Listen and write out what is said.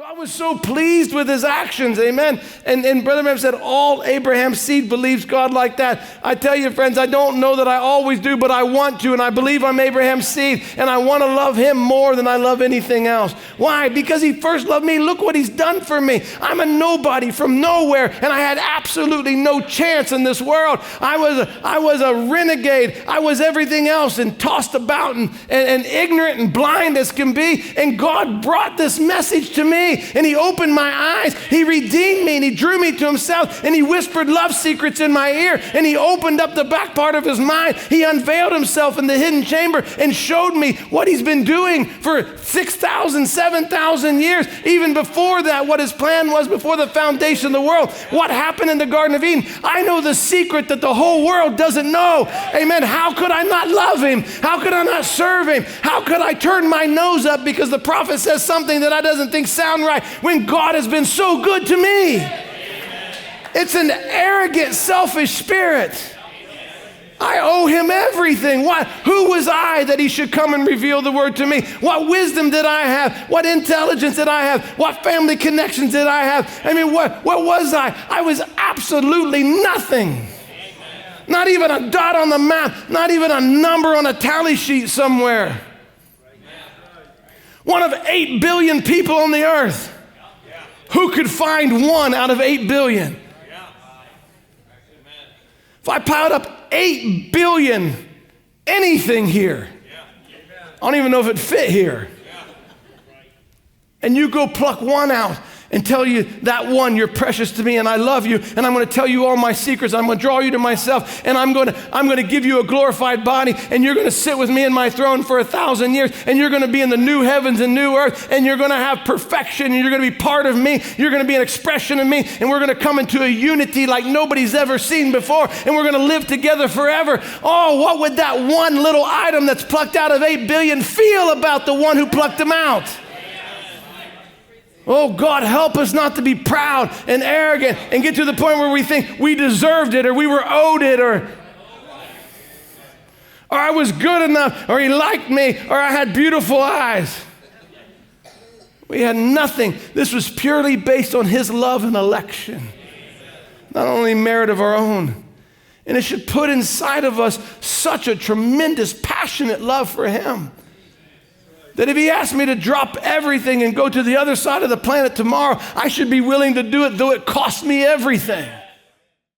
God was so pleased with his actions, amen. And Brother Branham said, all Abraham's seed believes God like that. I tell you, friends, I don't know that I always do, but I want to, and I believe I'm Abraham's seed, and I want to love him more than I love anything else. Why? Because he first loved me. Look what he's done for me. I'm a nobody from nowhere, and I had absolutely no chance in this world. I was a renegade. I was everything else and tossed about and ignorant and blind as can be, and God brought this message to me. And he opened my eyes, he redeemed me, and he drew me to himself, and he whispered love secrets in my ear, and he opened up the back part of his mind. He unveiled himself in the hidden chamber and showed me what he's been doing for 6,000, 7,000 years. Even before that, what his plan was before the foundation of the world. What happened in the Garden of Eden? I know the secret that the whole world doesn't know. Amen. How could I not love him? How could I not serve him? How could I turn my nose up because the prophet says something that I doesn't think sound right when God has been so good to me? It's an arrogant, selfish spirit. I owe him everything. Why? Who was I that he should come and reveal the word to me? What wisdom did I have? What intelligence did I have? What family connections did I have? I mean, what was I? I was absolutely nothing. Not even a dot on the map, not even a number on a tally sheet somewhere. One of 8 billion people on the earth. Who could find one out of 8 billion? If I piled up 8 billion anything here, I don't even know if it fit here. And you go pluck one out and tell you that one, you're precious to me and I love you, and I'm going to tell you all my secrets. I'm going to draw you to myself, and I'm going to give you a glorified body, and you're going to sit with me in my throne for 1,000 years, and you're going to be in the new heavens and new earth, and you're going to have perfection, and you're going to be part of me. You're going to be an expression of me, and we're going to come into a unity like nobody's ever seen before, and we're going to live together forever. Oh, what would that one little item that's plucked out of 8 billion feel about the one who plucked them out? Oh, God, help us not to be proud and arrogant and get to the point where we think we deserved it or we were owed it or I was good enough or he liked me or I had beautiful eyes. We had nothing. This was purely based on his love and election, not only merit of our own. And it should put inside of us such a tremendous, passionate love for him, that if he asked me to drop everything and go to the other side of the planet tomorrow, I should be willing to do it, though it cost me everything.